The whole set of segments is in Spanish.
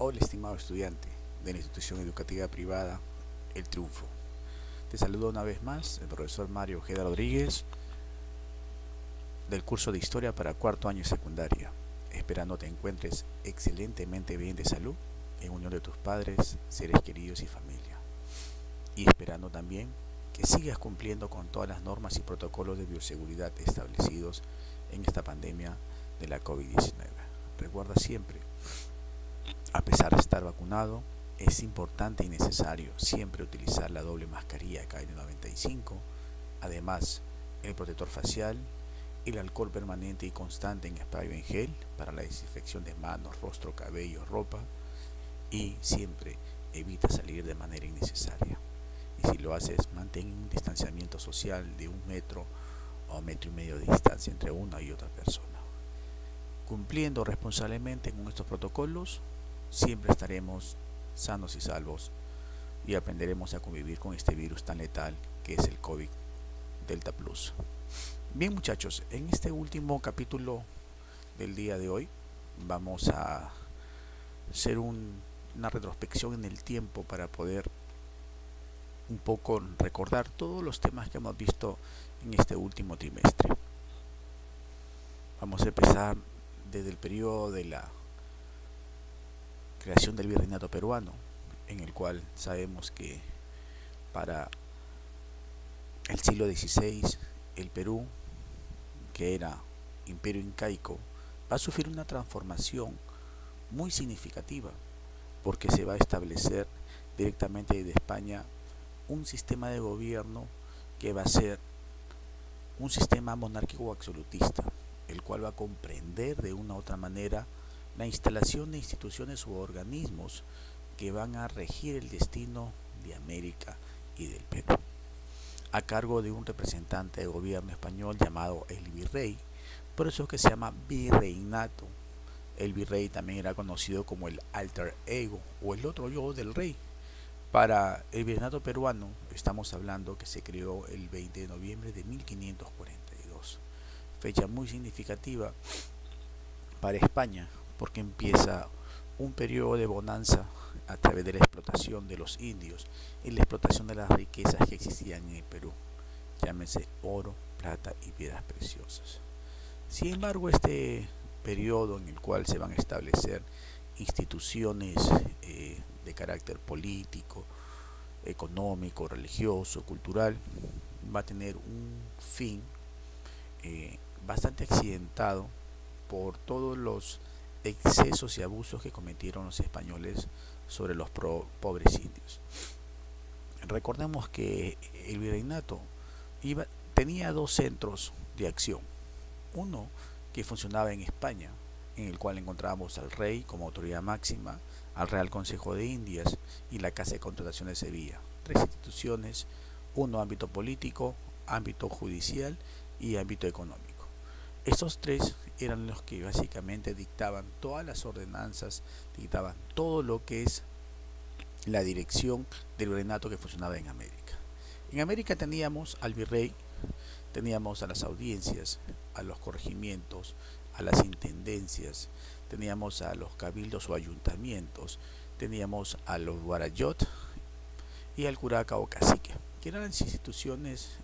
Hola, estimado estudiante de la institución educativa privada El Triunfo. Te saludo una vez más el profesor Mario Ojeda Rodríguez del curso de Historia para cuarto año de secundaria, esperando te encuentres excelentemente bien de salud en unión de tus padres, seres queridos y familia, y esperando también que sigas cumpliendo con todas las normas y protocolos de bioseguridad establecidos en esta pandemia de la COVID-19. Recuerda siempre, a pesar de estar vacunado, es importante y necesario siempre utilizar la doble mascarilla KN95, además el protector facial, el alcohol permanente y constante en spray o en gel para la desinfección de manos, rostro, cabello, ropa, y siempre evita salir de manera innecesaria. Y si lo haces, mantén un distanciamiento social de 1 metro o 1,5 metros de distancia entre una y otra persona. Cumpliendo responsablemente con estos protocolos, siempre estaremos sanos y salvos y aprenderemos a convivir con este virus tan letal que es el COVID Delta Plus. Bien, muchachos, en este último capítulo del día de hoy vamos a hacer una retrospección en el tiempo para poder un poco recordar todos los temas que hemos visto en este último trimestre. Vamos a empezar desde el periodo de la creación del virreinato peruano, en el cual sabemos que para el siglo XVI el Perú, que era imperio incaico, va a sufrir una transformación muy significativa, porque se va a establecer directamente desde España un sistema de gobierno que va a ser un sistema monárquico absolutista, el cual va a comprender de una u otra manera la instalación de instituciones u organismos que van a regir el destino de América y del Perú, a cargo de un representante de gobierno español llamado el virrey. Por eso es que se llama virreinato. El virrey también era conocido como el alter ego o el otro yo del rey. Para el virreinato peruano estamos hablando que se creó el 20 de noviembre de 1542, fecha muy significativa para España, porque empieza un periodo de bonanza a través de la explotación de los indios y la explotación de las riquezas que existían en el Perú, llámese oro, plata y piedras preciosas. Sin embargo, este periodo en el cual se van a establecer instituciones de carácter político, económico, religioso, cultural, va a tener un fin bastante accidentado por todos los excesos y abusos que cometieron los españoles sobre los pobres indios. Recordemos que el virreinato tenía dos centros de acción. Uno que funcionaba en España, en el cual encontrábamos al rey como autoridad máxima, al Real Consejo de Indias y la Casa de Contratación de Sevilla. Tres instituciones, uno ámbito político, ámbito judicial y ámbito económico. Estos tres eran los que básicamente dictaban todas las ordenanzas, dictaban todo lo que es la dirección del virreinato que funcionaba en América. En América teníamos al virrey, teníamos a las audiencias, a los corregimientos, a las intendencias, teníamos a los cabildos o ayuntamientos, teníamos a los guarayot y al curaca o cacique, que eran las instituciones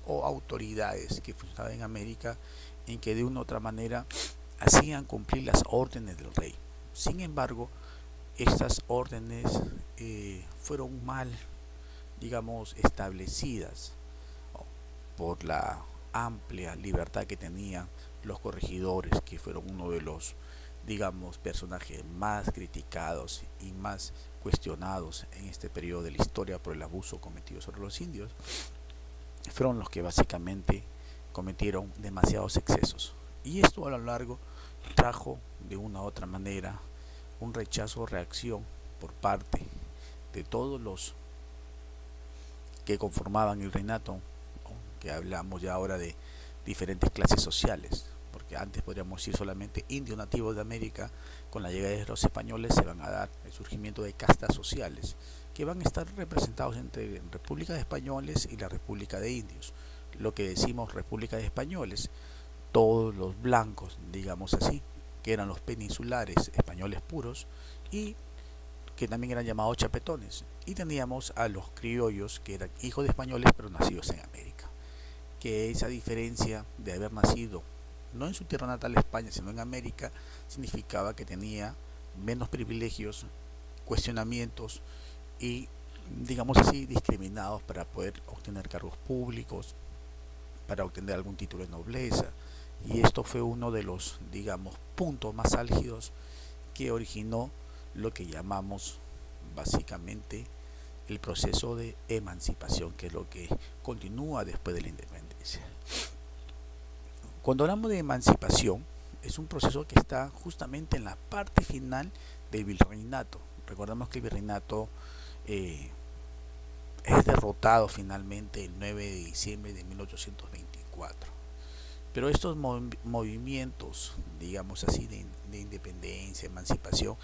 o autoridades que funcionaban en América, en que de una u otra manera hacían cumplir las órdenes del rey. Sin embargo, estas órdenes fueron mal, digamos, establecidas por la amplia libertad que tenían los corregidores, que fueron uno de los, digamos, personajes más criticados y más cuestionados en este periodo de la historia por el abuso cometido sobre los indios. Fueron los que básicamente cometieron demasiados excesos, y esto a lo largo trajo de una u otra manera un rechazo o reacción por parte de todos los que conformaban el reinato, que hablamos ya ahora de diferentes clases sociales, porque antes podríamos decir solamente indios nativos de América. Con la llegada de los españoles se van a dar el surgimiento de castas sociales que van a estar representados entre República de Españoles y la República de Indios. Lo que decimos República de Españoles, todos los blancos, digamos así, que eran los peninsulares españoles puros, y que también eran llamados chapetones. Y teníamos a los criollos, que eran hijos de españoles pero nacidos en América. Que esa diferencia de haber nacido no en su tierra natal España, sino en América, significaba que tenía menos privilegios, cuestionamientos y, digamos así, discriminados para poder obtener cargos públicos, para obtener algún título de nobleza. Y esto fue uno de los, digamos, puntos más álgidos que originó lo que llamamos básicamente el proceso de emancipación, que es lo que continúa después de la independencia. Cuando hablamos de emancipación, es un proceso que está justamente en la parte final del virreinato. Recordemos que el virreinato es derrotado finalmente el 9 de diciembre de 1824. Pero estos movimientos, digamos así, de independencia, emancipación,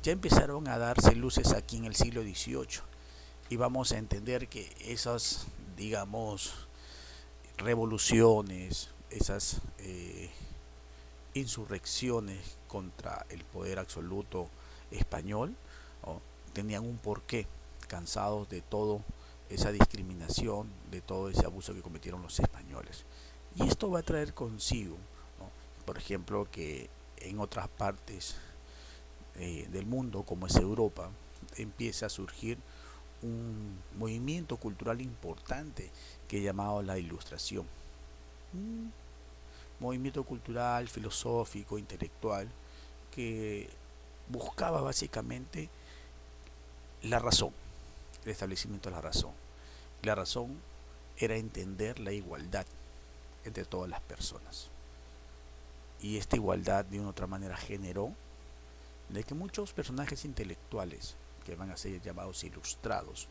ya empezaron a darse luces aquí en el siglo XVIII. Y vamos a entender que esas, digamos, revoluciones, esas insurrecciones contra el poder absoluto español, ¿no?, tenían un porqué, cansados de toda esa discriminación, de todo ese abuso que cometieron los españoles. Y esto va a traer consigo, ¿no?, por ejemplo, que en otras partes del mundo, como es Europa, empieza a surgir un movimiento cultural importante que he llamado la Ilustración. Un movimiento cultural, filosófico, intelectual, que buscaba básicamente la razón, el establecimiento de la razón. La razón era entender la igualdad entre todas las personas. Y esta igualdad de una u otra manera generó de que muchos personajes intelectuales que van a ser llamados ilustrados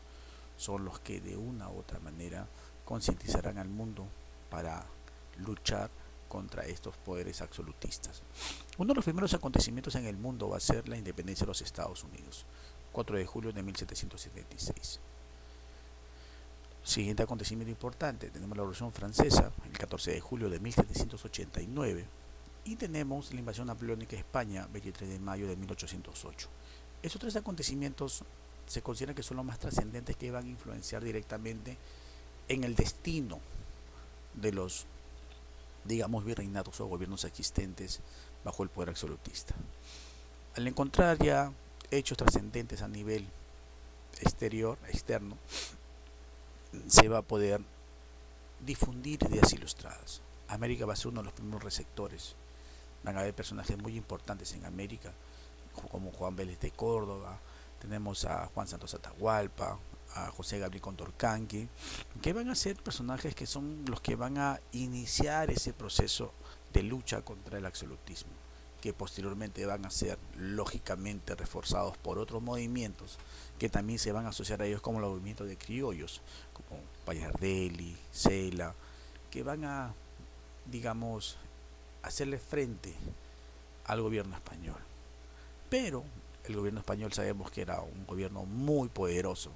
son los que de una u otra manera concientizarán al mundo para luchar contra estos poderes absolutistas. Uno de los primeros acontecimientos en el mundo va a ser la independencia de los Estados Unidos, 4 de julio de 1776. Siguiente acontecimiento importante, tenemos la Revolución Francesa, el 14 de julio de 1789, y tenemos la invasión napoleónica de España, 23 de mayo de 1808. Estos tres acontecimientos se consideran que son los más trascendentes, que van a influenciar directamente en el destino de los, digamos, virreinatos o gobiernos existentes bajo el poder absolutista. Al encontrar ya hechos trascendentes a nivel externo, se va a poder difundir ideas ilustradas. América va a ser uno de los primeros receptores. Van a haber personajes muy importantes en América, como Juan Vélez de Córdoba, tenemos a Juan Santos Atahualpa, a José Gabriel Condorcanqui, que van a ser personajes que son los que van a iniciar ese proceso de lucha contra el absolutismo, que posteriormente van a ser lógicamente reforzados por otros movimientos que también se van a asociar a ellos, como los movimientos de criollos, como Pallardelli, Cela, que van a, digamos, hacerle frente al gobierno español. Pero el gobierno español sabemos que era un gobierno muy poderoso,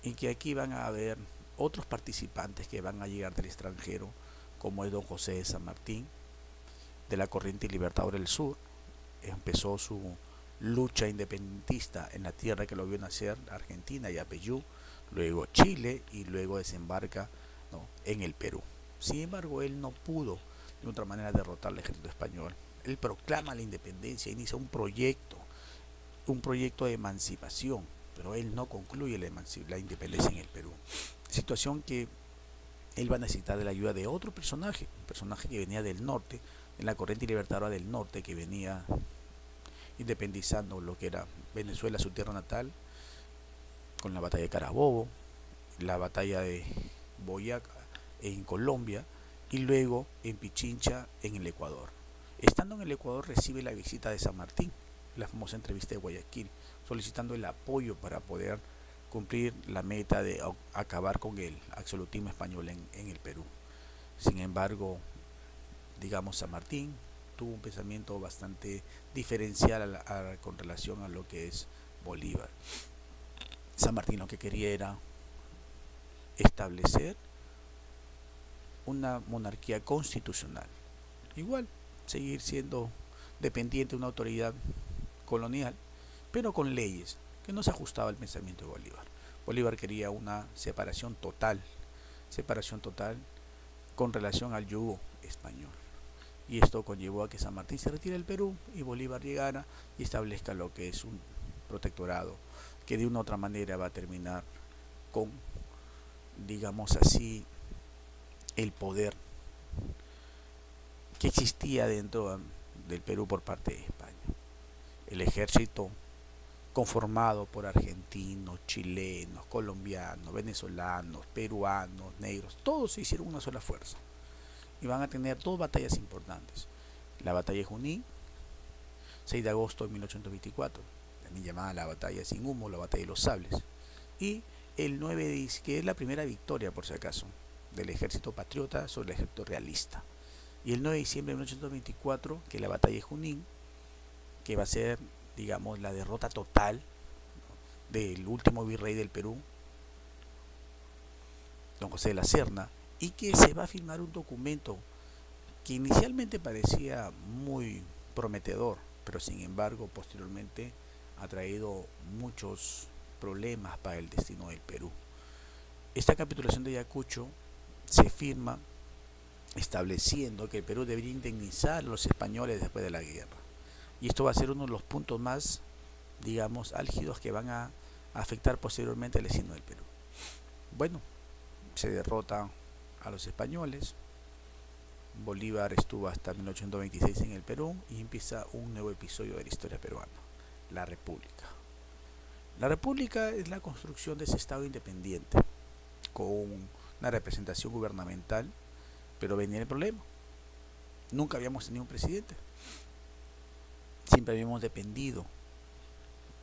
y que aquí van a haber otros participantes que van a llegar del extranjero, como es don José de San Martín, de la corriente Libertadora del Sur. Empezó su lucha independentista en la tierra que lo vio nacer, Argentina y Apeyú, luego Chile, y luego desembarca, ¿no?, en el Perú. Sin embargo, él no pudo de otra manera derrotar al ejército español. Él proclama la independencia, inicia un proyecto de emancipación, pero él no concluye la independencia en el Perú. Situación que él va a necesitar de la ayuda de otro personaje, un personaje que venía del norte, en la corriente libertadora del norte, que venía independizando lo que era Venezuela, su tierra natal, con la batalla de Carabobo, la batalla de Boyacá en Colombia, y luego en Pichincha en el Ecuador. Estando en el Ecuador, recibe la visita de San Martín, la famosa entrevista de Guayaquil, solicitando el apoyo para poder cumplir la meta de acabar con el absolutismo español en el Perú. Sin embargo, digamos, San Martín tuvo un pensamiento bastante diferencial con relación a lo que es Bolívar. San Martín lo que quería era establecer una monarquía constitucional, igual seguir siendo, dependiente de una autoridad colonial, pero con leyes que no se ajustaba al pensamiento de Bolívar. Bolívar quería una separación total con relación al yugo español. Y esto conllevó a que San Martín se retire del Perú y Bolívar llegara y establezca lo que es un protectorado, que de una u otra manera va a terminar con, digamos así, el poder que existía dentro del Perú por parte de España. El ejército conformado por argentinos, chilenos, colombianos, venezolanos, peruanos, negros, todos se hicieron una sola fuerza y van a tener dos batallas importantes: la batalla de Junín, 6 de agosto de 1824, también llamada la batalla sin humo, la batalla de los sables, y el 9 de diciembre, que es la primera victoria, por si acaso, del ejército patriota sobre el ejército realista, y el 9 de diciembre de 1824, que es la batalla de Junín, que va a ser, digamos, la derrota total del último virrey del Perú, don José de la Serna, y que se va a firmar un documento que inicialmente parecía muy prometedor, pero sin embargo posteriormente ha traído muchos problemas para el destino del Perú. Esta capitulación de Ayacucho se firma estableciendo que el Perú debería indemnizar a los españoles después de la guerra, y esto va a ser uno de los puntos más, digamos, álgidos que van a afectar posteriormente el destino del Perú. Bueno, se derrota a los españoles, Bolívar estuvo hasta 1826 en el Perú y empieza un nuevo episodio de la historia peruana, la República. La República es la construcción de ese Estado independiente con una representación gubernamental, pero venía el problema: nunca habíamos tenido un presidente, siempre habíamos dependido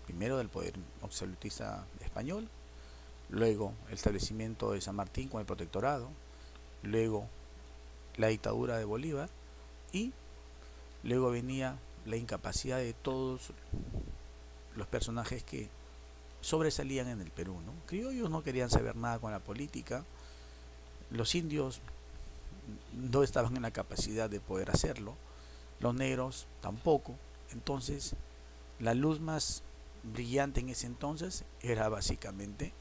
primero del poder absolutista español, luego el establecimiento de San Martín con el protectorado, luego la dictadura de Bolívar, y luego venía la incapacidad de todos los personajes que sobresalían en el Perú, ¿no? Criollos no querían saber nada con la política, los indios no estaban en la capacidad de poder hacerlo, los negros tampoco. Entonces la luz más brillante en ese entonces era básicamente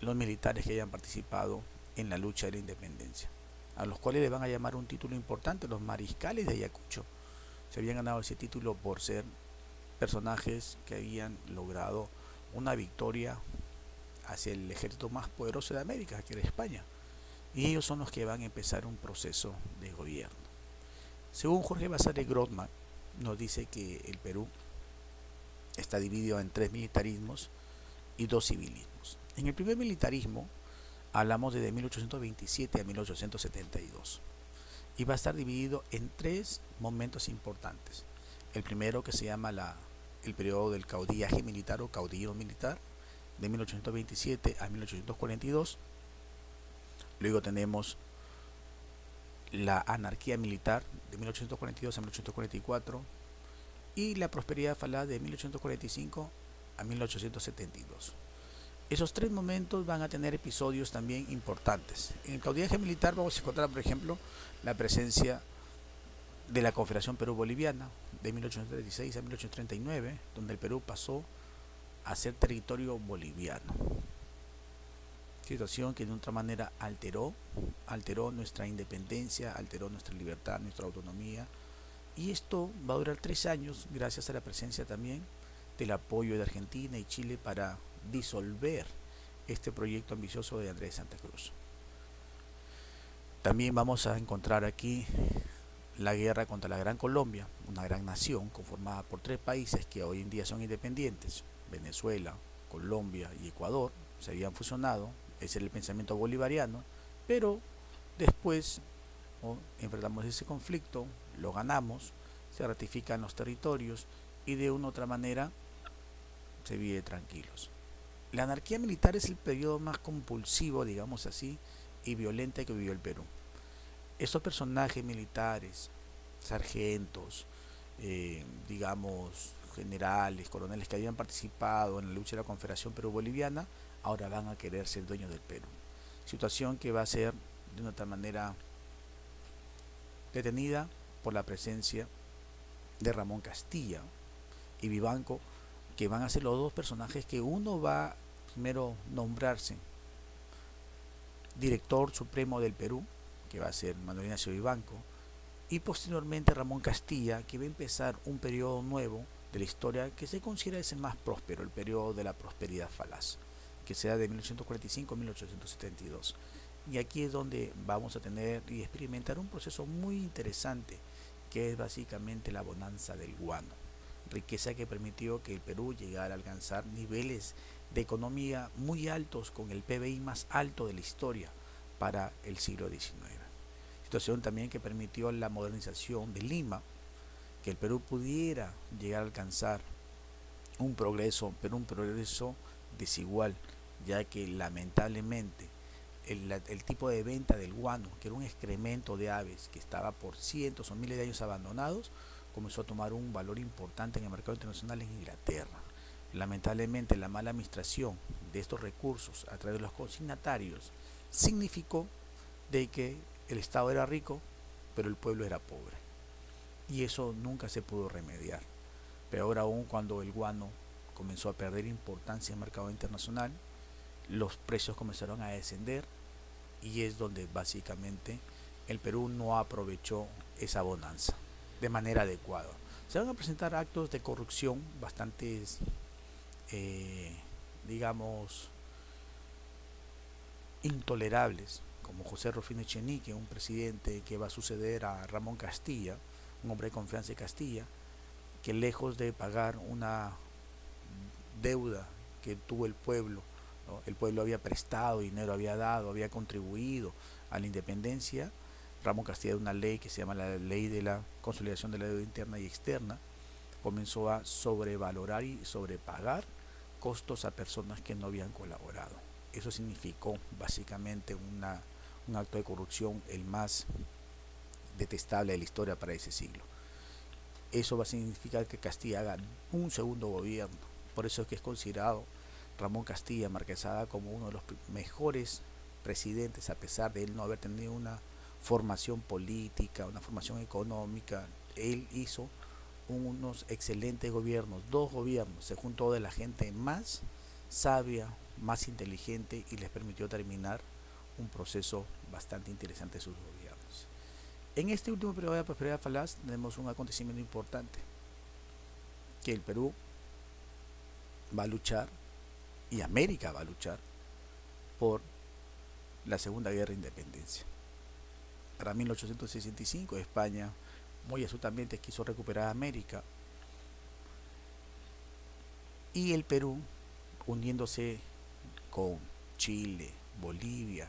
los militares que hayan participado en la lucha de la independencia, a los cuales le van a llamar un título importante, los mariscales de Ayacucho. Se habían ganado ese título por ser personajes que habían logrado una victoria hacia el ejército más poderoso de América, que era España, y ellos son los que van a empezar un proceso de gobierno. Según Jorge Basadre Grothman, nos dice que el Perú está dividido en 3 militarismos y 2 civilismos. En el primer militarismo hablamos desde 1827 a 1872 y va a estar dividido en 3 momentos importantes. El primero, que se llama el periodo del caudillaje militar o caudillo militar, de 1827 a 1842. Luego tenemos la anarquía militar de 1842 a 1844 y la prosperidad falaz de 1845 a 1872. Esos 3 momentos van a tener episodios también importantes. En el caudillaje militar vamos a encontrar, por ejemplo, la presencia de la Confederación Perú-Boliviana de 1836 a 1839, donde el Perú pasó a ser territorio boliviano. Situación que de otra manera alteró nuestra independencia, alteró nuestra libertad, nuestra autonomía, y esto va a durar 3 años gracias a la presencia también del apoyo de Argentina y Chile para disolver este proyecto ambicioso de Andrés de Santa Cruz. También vamos a encontrar aquí la guerra contra la Gran Colombia, una gran nación conformada por 3 países que hoy en día son independientes: Venezuela, Colombia y Ecuador. Se habían fusionado, ese era el pensamiento bolivariano, pero después enfrentamos ese conflicto, lo ganamos, se ratifican los territorios y de una u otra manera se vive tranquilos. La anarquía militar es el periodo más compulsivo, digamos así, y violenta que vivió el Perú. Estos personajes militares, sargentos, digamos generales, coroneles que habían participado en la lucha de la Confederación Perú-Boliviana, ahora van a querer ser dueños del Perú. Situación que va a ser de una otra manera detenida por la presencia de Ramón Castilla y Vivanco, que van a ser los dos personajes que uno va primero nombrarse director supremo del Perú, que va a ser Manuel Ignacio Vivanco, y posteriormente Ramón Castilla, que va a empezar un periodo nuevo de la historia que se considera es el más próspero, el periodo de la prosperidad falaz, que se da de 1845 a 1872. Y aquí es donde vamos a tener y experimentar un proceso muy interesante, que es básicamente la bonanza del guano, riqueza que permitió que el Perú llegara a alcanzar niveles de economía muy altos, con el PBI más alto de la historia para el siglo XIX. Situación también que permitió la modernización de Lima, que el Perú pudiera llegar a alcanzar un progreso, pero un progreso desigual, ya que lamentablemente el tipo de venta del guano, que era un excremento de aves que estaba por cientos o miles de años abandonados, comenzó a tomar un valor importante en el mercado internacional en Inglaterra. Lamentablemente la mala administración de estos recursos a través de los consignatarios significó de que el Estado era rico, pero el pueblo era pobre, y eso nunca se pudo remediar. Peor aún, cuando el guano comenzó a perder importancia en el mercado internacional, los precios comenzaron a descender, y es donde básicamente el Perú no aprovechó esa bonanza de manera adecuada. Se van a presentar actos de corrupción bastante, digamos, intolerables, como José Rufino Echenique, un presidente que va a suceder a Ramón Castilla, un hombre de confianza de Castilla, que lejos de pagar una deuda que tuvo el pueblo, ¿no? El pueblo había prestado dinero, había dado, había contribuido a la independencia. Ramón Castilla, de una ley que se llama la Ley de la Consolidación de la Deuda Interna y Externa, comenzó a sobrevalorar y sobrepagar costos a personas que no habían colaborado. Eso significó básicamente un acto de corrupción el más detestable de la historia para ese siglo. Eso va a significar que Castilla haga un segundo gobierno. Por eso es que es considerado Ramón Castilla Marquesada como uno de los mejores presidentes, a pesar de él no haber tenido una formación política, una formación económica. Él hizo unos excelentes gobiernos, dos gobiernos, se juntó de la gente más sabia, más inteligente, y les permitió terminar un proceso bastante interesante de sus gobiernos. En este último periodo de la prosperidad falaz tenemos un acontecimiento importante, que el Perú va a luchar, y América va a luchar, por la Segunda Guerra de Independencia. Para 1865 España, muy astutamente, quiso recuperar América, y el Perú, uniéndose con Chile, Bolivia,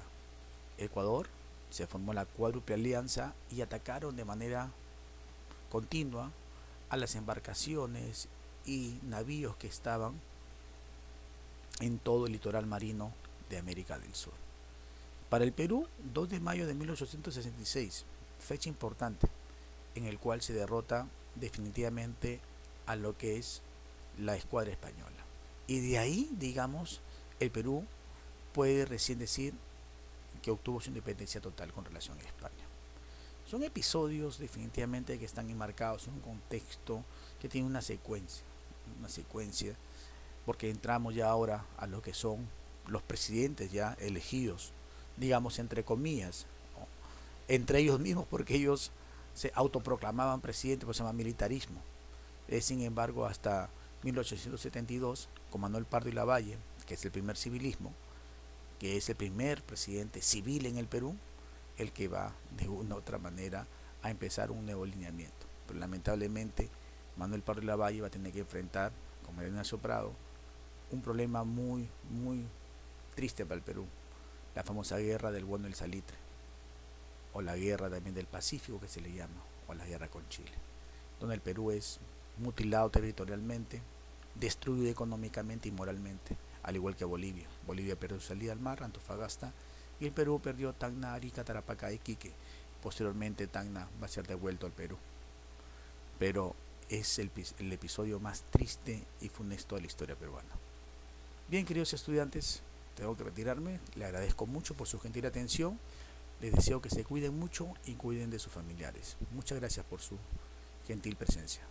Ecuador, se formó la Cuádruple Alianza y atacaron de manera continua a las embarcaciones y navíos que estaban en todo el litoral marino de América del Sur. Para el Perú, 2 de mayo de 1866, fecha importante, en el cual se derrota definitivamente a lo que es la escuadra española. Y de ahí, digamos, el Perú puede recién decir que obtuvo su independencia total con relación a España. Son episodios definitivamente que están enmarcados en un contexto que tiene una secuencia, porque entramos ya ahora a lo que son los presidentes ya elegidos, digamos entre comillas, ¿no?, entre ellos mismos, porque ellos se autoproclamaban presidentes, pues se llama militarismo. Sin embargo, hasta 1872, con Manuel Pardo y Lavalle, que es el primer civilismo, que es el primer presidente civil en el Perú, el que va de una u otra manera a empezar un nuevo lineamiento. Pero lamentablemente Manuel Pardo y Lavalle va a tener que enfrentar, con María Ignacio Prado, un problema muy triste para el Perú, la famosa guerra del bono del salitre, o la guerra también del Pacífico, que se le llama, o la guerra con Chile, donde el Perú es mutilado territorialmente, destruido económicamente y moralmente, al igual que Bolivia. Bolivia perdió su salida al mar, Antofagasta, y el Perú perdió Tacna, Arica, Tarapacá y Quique. Posteriormente Tacna va a ser devuelto al Perú. Pero es el episodio más triste y funesto de la historia peruana. Bien, queridos estudiantes, tengo que retirarme. Le agradezco mucho por su gentil atención. Les deseo que se cuiden mucho y cuiden de sus familiares. Muchas gracias por su gentil presencia.